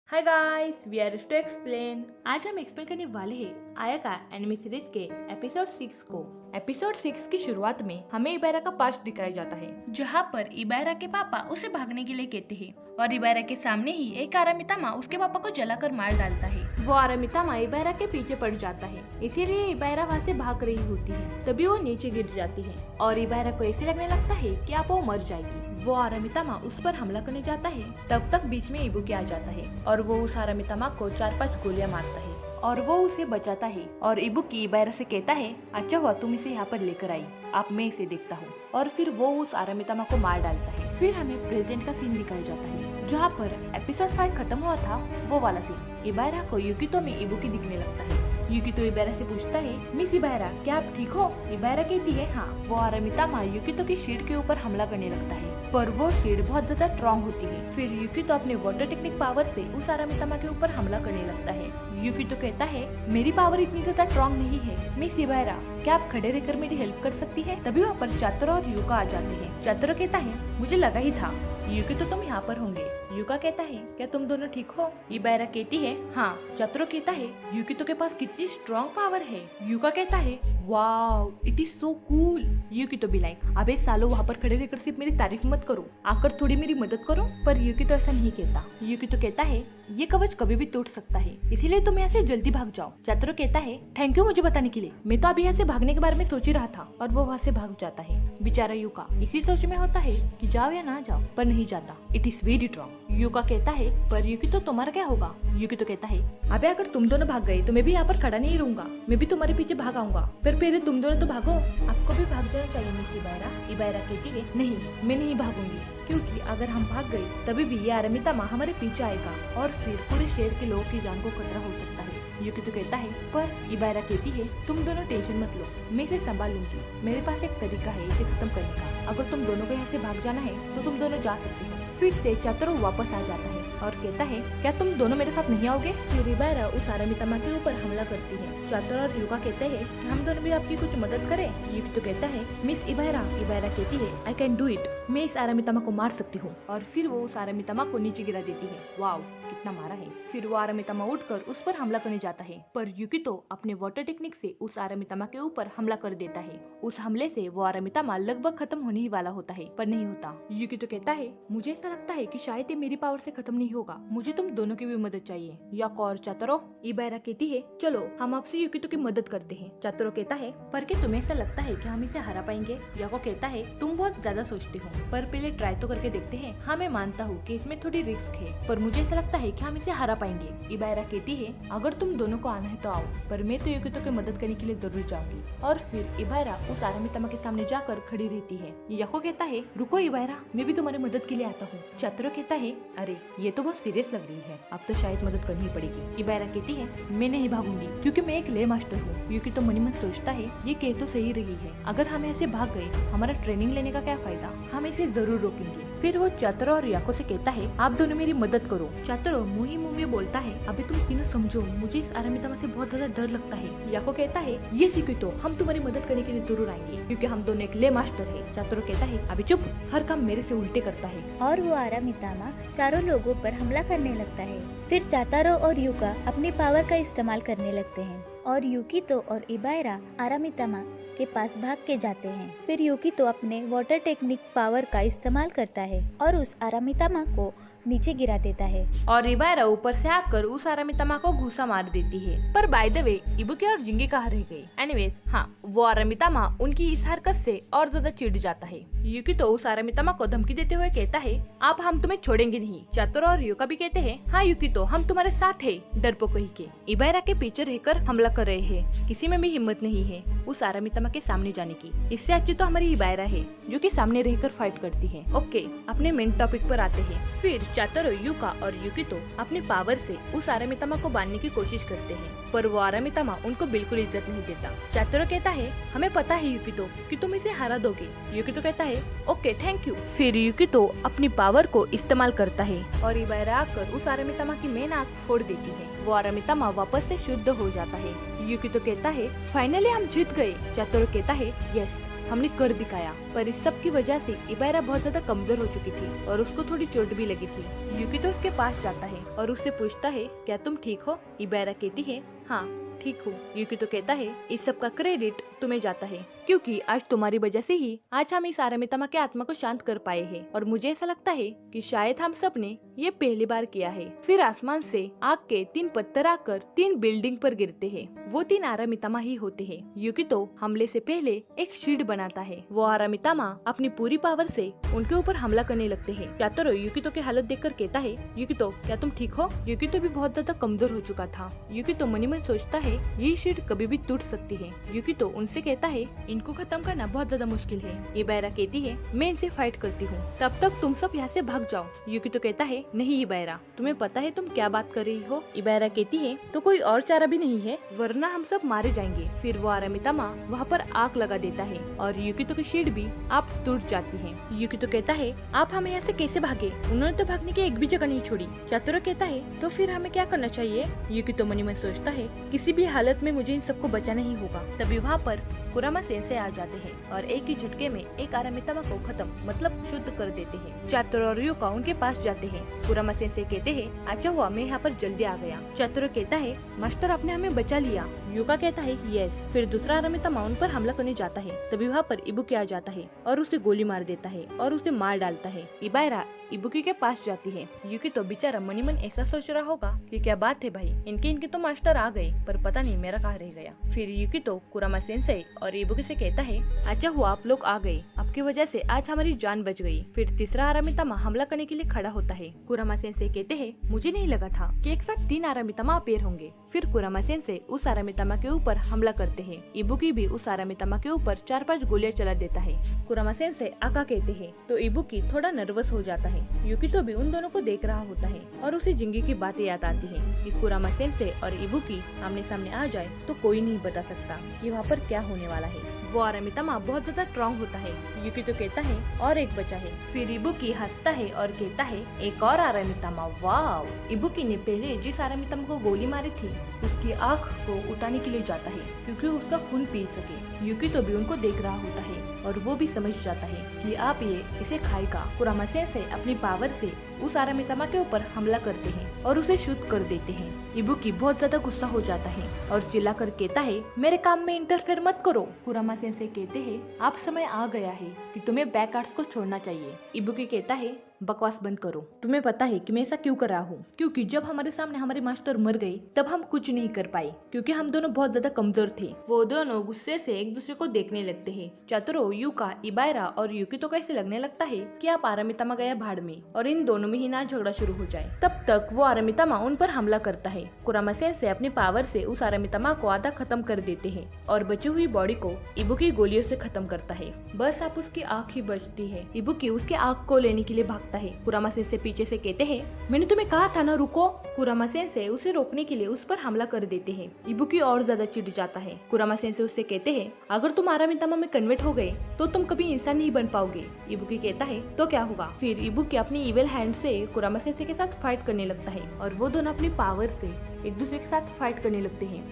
Hi guys, we are to explain. आज हम explain करने वाले हैं आयाका एनिमे सीरीज के एपिसोड 6 को। एपिसोड 6 की शुरुआत में हमें इबारा का पास्ट दिखाया जाता है, जहाँ पर इबारा के पापा उसे भागने के लिए कहते हैं और इबारा के सामने ही एक आरामितामा उसके पापा को जलाकर मार डालता है। वो आरामितामा इबारा के पीछे पड़ जाता है, इसीलिए इबारा वहाँ से भाग रही होती है। तभी वो नीचे गिर जाती है और इबारा को ऐसे लगने लगता है कि अब वो मर जाएगी। वो आरामितामा उस पर हमला करने जाता है, तब तक बीच में इबुकी आ जाता है और वो उस आरामितामा को 4-5 गोलियां मारता है और वो उसे बचाता है। और इबुकी इबारा से कहता है, अच्छा हुआ तुम इसे यहाँ पर लेकर आई, अब मैं इसे देखता हूँ। और फिर वो उस आरामितामा को मार डालता है। फिर हमें प्रेजेंट का सीन दिखाया जाता है, जहाँ पर एपिसोड 5 खत्म हुआ था, वो वाला सीन। इबारा को युकितो में इबुकी दिखने लगता है। युकितो इबारा से पूछता है, मिस इबारा क्या आप ठीक हो? इबारा कहती है हाँ। वो आरामितामा युकितो की शीट के ऊपर हमला करने लगता है, पर वो शीट बहुत ज्यादा स्ट्रॉन्ग होती है। फिर युकितो अपने वाटर टेक्निक पावर से उस आरामितामा के ऊपर हमला करने लगता है। युकितो कहता है, मेरी पावर इतनी ज्यादा स्ट्रॉन्ग नहीं है मिस इबारा, क्या आप खड़े रहकर मेरी हेल्प कर सकती है? तभी वहाँ पर चातरो और युका आ जाते हैं। चातरो कहता है, मुझे लगा ही था युकितो तुम यहाँ पर होंगे। युका कहता है, क्या तुम दोनों ठीक हो? इबारा कहती है हाँ। चातरो कहता है, युकितो के पास कितनी स्ट्रॉन्ग पावर है। युका कहता है, wow it is so cool. Yukito भी लाइक, अबे सालो वहाँ पर खड़े रहकर सिर्फ मेरी तारीफ मत करो, आकर थोड़ी मेरी मदद करो। पर युकितो ऐसा नहीं कहता। युकितो कहता है, ये कवच कभी भी टूट सकता है, इसीलिए तुम यहाँ से जल्दी भाग जाओ। चातरो कहता है, थैंक यू मुझे बताने के लिए, मैं तो अभी यहाँ से भागने के बारे में सोच ही रहा था। और वो वहाँ से भाग जाता है। बेचारा युका इसी सोच में होता है कि जाओ या ना जाओ, पर नहीं जाता। It is very strong. Yuka कहता है, पर युकितो तुम्हारा क्या होगा? युकितो कहता है, अबे अगर तुम दोनों भाग गए तो मैं भी यहाँ पर खड़ा नहीं रहूंगा, मैं भी तुम्हारे पीछे भाग आऊंगा। पर पहले तुम दोनों तो भागो, आपको भी भाग जाना चाहिए मिस इबारा। इबारा कहती है, नहीं मैं नहीं भागूंगी, क्योंकि अगर हम भाग गए तभी भी ये आरामितामा हमारे पीछे आएगा और फिर पूरे शहर के लोगों की जान को खतरा हो सकता है। युकितो कहता है, पर इबारा कहती है, तुम दोनों टेंशन मत लो, मैं इसे संभाल लूंगी, मेरे पास एक तरीका है इसे खत्म करने का। अगर तुम दोनों को यहाँ से भाग जाना है तो तुम दोनों जा सकते हो। फिर से चातरो वापस आ जाता है और कहता है, क्या तुम दोनों मेरे साथ नहीं आओगे? फिर इबारा उस आरामितामा के ऊपर हमला करती है। चातरो और युका कहते हैं कि हम दोनों भी आपकी कुछ मदद करें। युकितो कहता है, मिस इबारा। इबारा कहती है, आई कैन डू इट, मैं इस आरामितामा को मार सकती हूँ। और फिर वो उस आरामितामा को नीचे गिरा देती है। वाव कितना मारा है। फिर वो आरामितामा उठकर उस पर हमला करने जाता है, पर युकितो अपने वाटर टेक्निक से उस आरामितामा के ऊपर हमला कर देता है। उस हमले से वो आरामितामा लगभग खत्म होने ही वाला होता है, पर नहीं होता। युकितो कहता है, मुझे ऐसा लगता है कि शायद ये मेरी पावर से खत्म नहीं होगा, मुझे तुम दोनों की भी मदद चाहिए। याको और चातरो। इबारा कहती है, चलो हम आपसे युकितो की मदद करते हैं। चातरो कहता है, पर क्या तुम्हें ऐसा लगता है कि हम इसे हरा पाएंगे? याको कहता है, तुम बहुत ज्यादा सोचते हो, पर पहले ट्राई तो करके देखते हैं। हाँ मैं मानता हूँ कि इसमें थोड़ी रिस्क है, पर मुझे ऐसा लगता है कि हम इसे हरा पाएंगे। इबारा कहती है, अगर तुम दोनों को आना है तो आओ, पर मैं तो युकितो की मदद करने के लिए जरूर जाऊंगी। और फिर इबारा उस आरामितामा के सामने जाकर खड़ी रहती है। याको कहता है, रुको इबारा, मैं भी तुम्हारी मदद के लिए आता हूँ। चातरो कहता है, अरे ये तो बहुत सीरियस लग रही है, अब तो शायद मदद करनी ही पड़ेगी। इबारा कहती है, मैं नहीं भागूंगी क्योंकि मैं एक ले मास्टर हूँ। युकितो मनी मन सोचता है, ये कह तो सही रही है, अगर हम ऐसे भाग गए हमारा ट्रेनिंग लेने का क्या फायदा, हम इसे जरूर रोकेंगे। फिर वो चातरो और याको से कहता है, आप दोनों मेरी मदद करो। चातरो मुंह ही मुंह में बोलता है, अभी तुम तीनों समझो, मुझे इस आरामितामा से बहुत ज्यादा डर लगता है। याको कहता है, ये युकितो हम तुम्हारी मदद करने के लिए जरूर आएंगे, क्योंकि हम दोनों एक ले मास्टर है। चातरो कहता है, अभी चुप, हर काम मेरे से उल्टे करता है। और वो आरामितामा चारों लोगों पर हमला करने लगता है। फिर चातारो और युका अपनी पावर का इस्तेमाल करने लगते हैं और युकितो और इबारा आरामितामा के पास भाग के जाते हैं। फिर युकितो अपने वाटर टेक्निक पावर का इस्तेमाल करता है और उस आरामितामा को नीचे गिरा देता है और इबारा ऊपर से आकर उस आरामितामा को घूसा मार देती है। पर बाय द वे इबुकी और जिंगी कहाँ रह गए? एनीवेज हाँ, वो आरामितामा उनकी इस हरकत से और ज्यादा चिढ़ जाता है। युकितो उस आरामितामा को धमकी देते हुए कहता है, अब हम तुम्हें छोड़ेंगे नहीं। चातरो और युका भी कहते हैं, हाँ युकितो हम तुम्हारे साथ है, डरपोक कही के। इबारा के पीछे रहकर हमला कर रहे हैं, किसी में भी हिम्मत नहीं है उस आरामितामा के सामने जाने की। इससे अच्छी तो हमारी इबारा है जो कि सामने रहकर फाइट करती है। ओके, अपने मेन टॉपिक पर आते हैं। फिर चातरो, युका और युकितो अपनी पावर से उस आरामितामा को बांधने की कोशिश करते हैं, पर वो आरामितामा उनको बिल्कुल इज्जत नहीं देता। चातरो कहता है, हमें पता है युकितो कि तुम इसे हरा दोगे। युकितो कहता है, ओके थैंक यू। फिर युकितो अपनी पावर को इस्तेमाल करता है और इबारा आकर उस आरामितामा की मेन आंख फोड़ देती है। वो आरामितामा वापस से शुद्ध हो जाता है। युकितो कहता है, फाइनली हम जीत गए। चातरो कहता है, यस हमने कर दिखाया। पर इस सब की वजह से इबायरा बहुत ज्यादा कमजोर हो चुकी थी और उसको थोड़ी चोट भी लगी थी। यूकी तो उसके पास जाता है और उससे पूछता है, क्या तुम ठीक हो? इबायरा कहती है, हाँ ठीक हूँ। यूकी तो कहता है, इस सब का क्रेडिट तुम्हें जाता है, क्योंकि आज तुम्हारी वजह से ही आज हम इस आरामितामा के आत्मा को शांत कर पाए हैं। और मुझे ऐसा लगता है कि शायद हम सब ने ये पहली बार किया है। फिर आसमान से आग के 3 पत्थर आकर 3 बिल्डिंग पर गिरते हैं। वो 3 आरामितामा ही होते हैं। यूकी तो हमले से पहले एक शील्ड बनाता है। वो आरामितामा अपनी पूरी पावर से उनके ऊपर हमला करने लगते हैं। चातरो यूकितो की हालत देखकर कहता है, यूकितो क्या तुम ठीक हो? यूकितो भी बहुत ज्यादा कमजोर हो चुका था। यूकितो मनी मन सोचता है ये शील्ड कभी भी टूट सकती है। यूकितो उनसे कहता है, इनको खत्म करना बहुत ज्यादा मुश्किल है। इबायरा कहती है, मैं इनसे फाइट करती हूँ, तब तक तुम सब यहाँ से भाग जाओ। यूकितो कहता है, नहीं इबायरा, तुम्हें पता है तुम क्या बात कर रही हो? इबायरा कहती है, तो कोई और चारा भी नहीं है, वरना हम सब मारे जाएंगे। फिर वो आरामितामा वहाँ पर आग लगा देता है और यूकितो की शील्ड भी आप टूट जाती है। यूकितो कहता है, आप हमें यहाँ से कैसे भागे? उन्होंने तो भागने की एक भी जगह नहीं छोड़ी। चातुरो कहता है, तो फिर हमें क्या करना चाहिए? यूकितो मनी में सोचता है, किसी भी हालत में मुझे इन सबको बचाना ही होगा। तभी वहाँ पर कुरामा सेंसे आ जाते हैं और एक ही झटके में एक आरामितामा को खत्म मतलब शुद्ध कर देते हैं। चातुरो और यूका उनके पास जाते हैं। कुरामा सेंसे कहते हैं, अच्छा हुआ मैं यहाँ पर जल्दी आ गया। चातुरो कहता है, मास्टर आपने हमें बचा लिया। यूका कहता है, यस। फिर दूसरा आरामितामा उन पर हमला करने जाता है। तभी वहाँ पर इबुकी आ जाता है और उसे गोली मार देता है और उसे मार डालता है। इबायरा इबुकी के पास जाती है। यूकी तो बेचारा मनी मन ऐसा सोच रहा होगा कि क्या बात है भाई, इनके तो मास्टर आ गए, पर पता नहीं मेरा कहाँ रह गया। फिर यूकी तो कुरामा सेंसे और इबुकी से कहता है, अच्छा हुआ आप लोग आ गए, आपकी वजह से आज हमारी जान बच गई। फिर तीसरा आरामितामा हमला करने के लिए खड़ा होता है। कुरामा सेंसे कहते हैं, मुझे नहीं लगा था कि एक साथ 3 आरामितामा अपेयर होंगे। फिर कुरामा सेंसे उस आरामितामा के ऊपर हमला करते हैं। इबुकी भी उस आरामितामा के ऊपर 4-5 गोलियां चला देता है। कुरामा सेंसे आका कहते हैं तो इबुकी थोड़ा नर्वस हो जाता है। यूकितो भी उन दोनों को देख रहा होता है और उसे जिंगी की बातें याद आती है कि कुरामा सेंसे और इबुकी आमने सामने आ जाए तो कोई नहीं बता सकता कि वहाँ पर क्या होने वाला है। वो आरामितामा बहुत ज्यादा स्ट्रॉन्ग होता है। यूकितो कहता है, और एक बचा है। फिर इबुकी हंसता है और कहता है, एक और आरामितामा। वाव! इबुकी ने पहले जिस आरामितामा को गोली मारी थी उसकी आँख को उठाने के लिए जाता है क्योंकि उसका खून पी सके। यूकितो भी उनको देख रहा होता है और वो भी समझ जाता है कि आप ये इसे खाएगा। कुरामा सेंसे अपनी पावर से उस आरामितामा के ऊपर हमला करते हैं और उसे शुद्ध कर देते हैं। इबुकी बहुत ज्यादा गुस्सा हो जाता है और चिल्लाकर कहता है, मेरे काम में इंटरफेयर मत करो। कुरामा सेंसे कहते हैं, आप समय आ गया है कि तुम्हें बैक आर्ट्स को छोड़ना चाहिए। इबुकी कहता है, बकवास बंद करो, तुम्हें पता है कि मैं ऐसा क्यों कर रहा हूँ? क्योंकि जब हमारे सामने हमारे मास्टर मर गए तब हम कुछ नहीं कर पाए क्योंकि हम दोनों बहुत ज्यादा कमजोर थे। वो दोनों गुस्से से एक दूसरे को देखने लगते हैं। चातुरो, यूका, इबायरा और यूकितो को ऐसे लगने लगता है कि आप आरामितामा गया भाड़ में और इन दोनों में ही ना झगड़ा शुरू हो जाए। तब तक वो आरामितामा उन पर हमला करता है। कुरामा सेंसे अपनी पावर से उस आरामितामा को आधा खत्म कर देते हैं और बची हुई बॉडी को इबुकी गोलियों से खत्म करता है। बस आप उसकी आँख ही बचती है। इबुकी उसके आँख को लेने के लिए भागता है। कुरामा सेंसे पीछे से कहते हैं, मैंने तुम्हें कहा था ना रुको। कुरामा सेंसे उसे रोकने के लिए उस पर हमला कर देते हैं। इबुकी और ज्यादा चिढ़ जाता है। कुरामा सेंसे उससे कहते हैं, अगर तुम आरामितामा में कन्वर्ट हो गए तो तुम कभी इंसान नहीं बन पाओगे। इबुकी कहता है, तो क्या होगा? फिर इबुकी अपनी इविल हैंड से कुरामा सेंसे के साथ फाइट करने लगता है और वो दोनों अपनी पावर से एक दूसरे के साथ फाइट करने लगते हैं।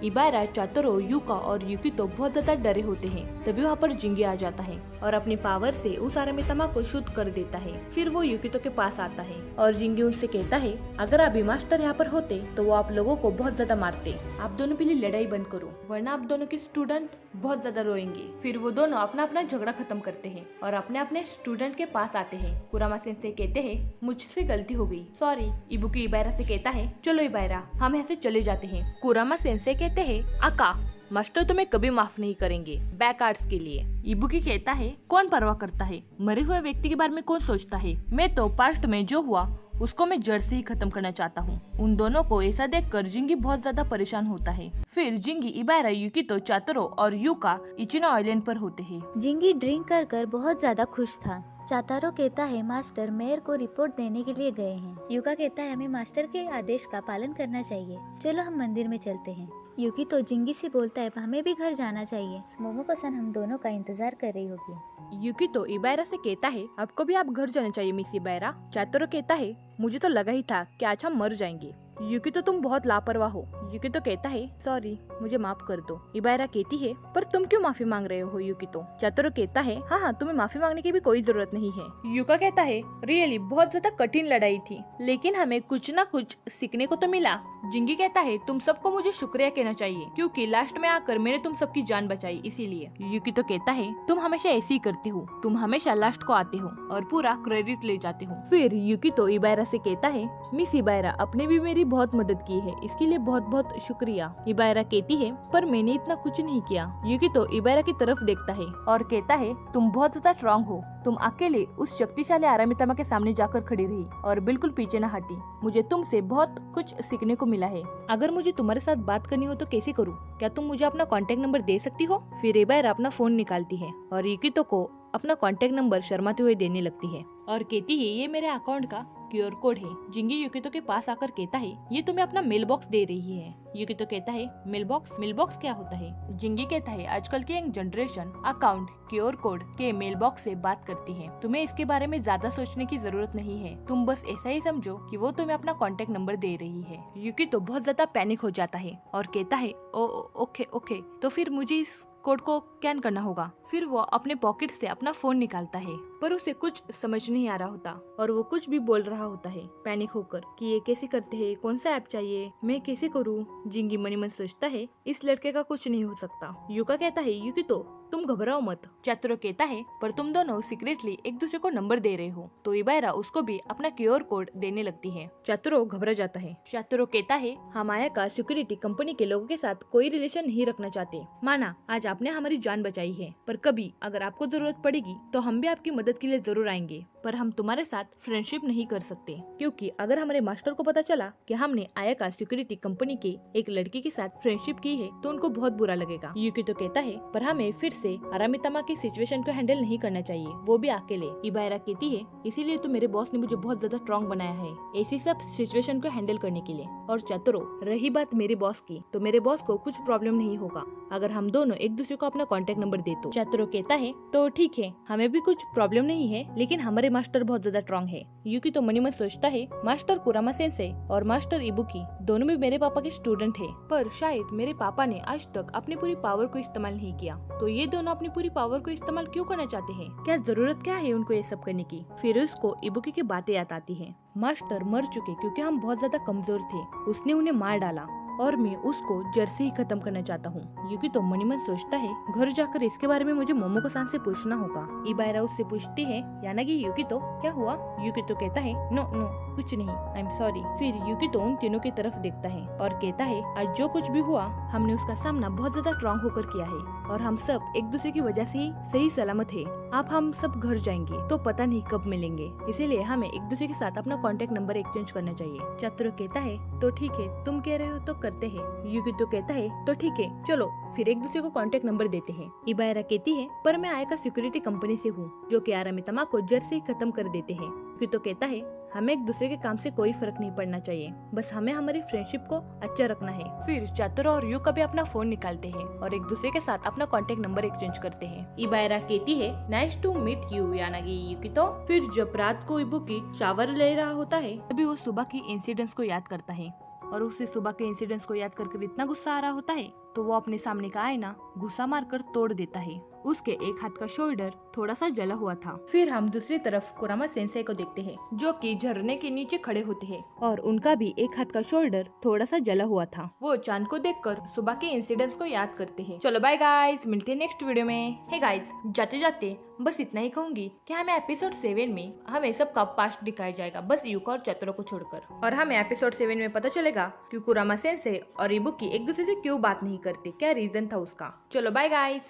इबायरा, चातुरो, यूका और यूकितो बहुत ज्यादा डरे होते हैं। तभी वहाँ पर जिंगी आ जाता है और अपनी पावर से उस आरामितामा को शुद्ध कर देता है। फिर वो यूकितो के पास आता है और जिंगी उनसे कहता है, अगर अभी मास्टर यहाँ पर होते तो वो आप लोगों को बहुत ज्यादा मारते। आप दोनों के लिए लड़ाई बंद करो वरना आप दोनों के स्टूडेंट बहुत ज्यादा रोएंगे। फिर वो दोनों अपना अपना झगड़ा खत्म करते हैं और अपने अपने स्टूडेंट के पास आते हैं। कुरामा सेंसे कहते हैं, मुझसे गलती हो गई, सॉरी। इबुकी इबायरा से कहता है, चलो इबायरा हम यहाँ से चले जाते हैं। कुरामा सेंसे कहते हैं, आका मास्टर तुम्हें कभी माफ नहीं करेंगे बैक आर्ट्स के लिए। इबुकी कहता है, कौन परवाह करता है, मरे हुए व्यक्ति के बारे में कौन सोचता है? मैं तो पास्ट में जो हुआ उसको मैं जड़ से ही खत्म करना चाहता हूँ। उन दोनों को ऐसा देखकर जिंगी बहुत ज्यादा परेशान होता है। फिर जिंगी, इबायरा, यूकितो, चातुरो और यूका इचिनो आइलैंड पर होते हैं। जिंगी ड्रिंक कर कर बहुत ज्यादा खुश था। चातारो कहता है, मास्टर मेयर को रिपोर्ट देने के लिए गए हैं। यूका कहता है, हमें मास्टर के आदेश का पालन करना चाहिए, चलो हम मंदिर में चलते हैं। यूकी तो जिंगी से बोलता है, हमें भी घर जाना चाहिए, मोमोको-सन हम दोनों का इंतजार कर रही होगी। यूकी तो इबायरा से कहता है, आपको भी आप घर जाना चाहिए मिस इबायरा। चातुरो कहता है, मुझे तो लगा ही था कि आज हम मर जाएंगे। युकितो तुम बहुत लापरवाह हो। युकितो कहता है सॉरी, मुझे माफ कर दो। इबायरा कहती है पर तुम क्यों माफी मांग रहे हो युकितो? चातुरो कहता है हाँ, तुम्हें माफी मांगने की भी कोई जरूरत नहीं है। युका कहता है रियली बहुत ज्यादा कठिन लड़ाई थी, लेकिन हमें कुछ न कुछ सीखने को तो मिला। जिंगी कहता है तुम सबको मुझे शुक्रिया कहना चाहिए, क्योंकि लास्ट में आकर मैंने तुम सबकी जान बचाई, इसीलिए। युकितो कहता है तुम हमेशा ऐसे ही करते हो, तुम हमेशा लास्ट को आते हो और पूरा क्रेडिट ले जाते हो। फिर युकितो इबायरा से कहता है मिस इबायरा, आपने भी मेरी बहुत मदद की है, इसके लिए बहुत बहुत शुक्रिया। इबायरा कहती है पर मैंने इतना कुछ नहीं किया। युकितो इबायरा की तरफ देखता है और कहता है तुम बहुत ज्यादा स्ट्रॉन्ग हो, तुम अकेले उस शक्तिशाली आरामितामा के सामने जाकर खड़ी रही और बिल्कुल पीछे न हटी। मुझे तुमसे बहुत कुछ सीखने को मिला है। अगर मुझे तुम्हारे साथ बात करनी हो तो कैसे करूँ? क्या तुम मुझे अपना कांटेक्ट नंबर दे सकती हो? फिर इबायरा अपना फोन निकालती है और युकितो को अपना कांटेक्ट नंबर शर्माते हुए देने लगती है और कहती है ये मेरे अकाउंट का क्यूआर कोड है। जिंगी युकितो के पास आकर कहता है ये तुम्हें अपना मेल बॉक्स दे रही है। युकितो कहता है मेल बॉक्स क्या होता है? जिंगी कहता है आजकल की young generation account QR code के मेल बॉक्स से बात करती है, तुम्हें इसके बारे में ज्यादा सोचने की जरूरत नहीं है, तुम बस ऐसा ही समझो कि वो तुम्हें अपना कांटेक्ट नंबर दे रही है। युकितो बहुत ज्यादा पैनिक हो जाता है और कहता है ओके, तो फिर मुझे इस कोड को स्कैन करना होगा। फिर वो अपने पॉकेट से अपना फोन निकालता है, पर उसे कुछ समझ नहीं आ रहा होता और वो कुछ भी बोल रहा होता है पैनिक होकर कि ये कैसे करते हैं, कौन सा ऐप चाहिए, मैं कैसे करूँ। जिंगी मनी मन सोचता है इस लड़के का कुछ नहीं हो सकता। युका कहता है युकितो तुम घबराओ मत। चातुरो कहता है पर तुम दोनों सीक्रेटली एक दूसरे को नंबर दे रहे हो, तो इबायरा उसको भी अपना क्यूआर कोड देने लगती है। चातुरो घबरा जाता है। चातुरो कहता है हम आया का सिक्योरिटी कंपनी के लोगों के साथ कोई रिलेशन नहीं रखना चाहते। माना आज आपने हमारी जान बचाई है, पर कभी अगर आपको जरूरत पड़ेगी तो हम भी आपकी मदद के लिए जरूर आएंगे, पर हम तुम्हारे साथ फ्रेंडशिप नहीं कर सकते, क्योंकि अगर हमारे मास्टर को पता चला कि हमने आया का सिक्योरिटी कंपनी के एक लड़की के साथ फ्रेंडशिप की है तो उनको बहुत बुरा लगेगा। युकितो कहता है पर हमें फिर से आरामितामा की सिचुएशन को हैंडल नहीं करना चाहिए, वो भी अकेले। इबायरा कहती है इसीलिए तो मेरे बॉस ने मुझे बहुत ज्यादा स्ट्रॉन्ग बनाया है ऐसी सब सिचुएशन को हैंडल करने के लिए। और चातुरो रही बात मेरे बॉस की, तो मेरे बॉस को कुछ प्रॉब्लम नहीं होगा अगर हम दोनों एक दूसरे को अपना कॉन्टेक्ट नंबर दे तो। चातुरो कहता है तो ठीक है, हमें भी कुछ प्रॉब्लम नहीं है, लेकिन हमारे मास्टर बहुत ज्यादा स्ट्रॉन्ग है। युकितो मनी मन सोचता है मास्टर कुरामा सेंसेई और मास्टर इबुकी दोनों भी मेरे पापा के स्टूडेंट है, पर शायद मेरे पापा ने आज तक अपनी पूरी पावर को इस्तेमाल नहीं किया, तो ये दोनों अपनी पूरी पावर को इस्तेमाल क्यों करना चाहते हैं? क्या जरूरत क्या है उनको ये सब करने की? फिर उसको इबुकी की बातें याद आती है। मास्टर मर चुके क्योंकि हम बहुत ज्यादा कमजोर थे, उसने उन्हें मार डाला और मैं उसको जड़ से ही खत्म करना चाहता हूँ। युकितो मनी मन सोचता है घर जाकर इसके बारे में मुझे मोमोको सान से पूछना होगा। इबायरा उससे पूछती है यानागी युकितो क्या हुआ? युकितो कहता है नो कुछ नहीं, आई एम सॉरी। फिर युकितो उन तीनों की तरफ देखता है और कहता है आज जो कुछ भी हुआ हमने उसका सामना बहुत ज्यादा स्ट्रॉन्ग होकर किया है और हम सब एक दूसरे की वजह से ही सही सलामत है। अब हम सब घर जाएंगे तो पता नहीं कब मिलेंगे, इसीलिए हमें एक दूसरे के साथ अपना कॉन्टेक्ट नंबर एक्सचेंज करना चाहिए। चातुरो कहता है तो ठीक है, तुम कह रहे हो तो करते हैं। युकितो कहता है तो ठीक है, चलो फिर एक दूसरे को कॉन्टेक्ट नंबर देते हैं। इबायरा कहती है पर मैं आया का सिक्योरिटी कंपनी से हूँ जो कि आरामितामा को जड़ से ही खत्म कर देते हैं। युकितो कहता है हमें एक दूसरे के काम से कोई फर्क नहीं पड़ना चाहिए, बस हमें हमारी फ्रेंडशिप को अच्छा रखना है। फिर चातुरो और युका भी अपना फोन निकालते हैं और एक दूसरे के साथ अपना कॉन्टेक्ट नंबर एक्सचेंज करते हैं। इबायरा कहती है नाइस टू मीट यू यानागी युकितो। फिर जब रात को इबुकी शावर ले रहा होता है तभी वो सुबह की इंसिडेंट्स को याद करता है और उसे सुबह के इंसिडेंट्स को याद करके इतना गुस्सा आ रहा होता है तो वो अपने सामने का आईना घुसा मारकर तोड़ देता है। उसके एक हाथ का शोल्डर थोड़ा सा जला हुआ था। फिर हम दूसरी तरफ कुरामा सेंसेई को देखते हैं जो कि झरने के नीचे खड़े होते हैं और उनका भी एक हाथ का शोल्डर थोड़ा सा जला हुआ था। वो चांद को देखकर सुबह के इंसिडेंट्स को याद करते हैं। चलो बाय गाइस, मिलते हैं नेक्स्ट वीडियो में। हे गाइस, जाते जाते बस इतना ही कहूंगी कि हमें एपिसोड 7 में हमें सबका पास्ट दिखाया जाएगा, बस युका और चातुरो को छोड़कर। और हमें एपिसोड 7 में पता चलेगा कि कुरामा सेंसेई और इबुकी एक दूसरे से क्यों बात नहीं करते, क्या रीजन था उसका। चलो बाय गाइस।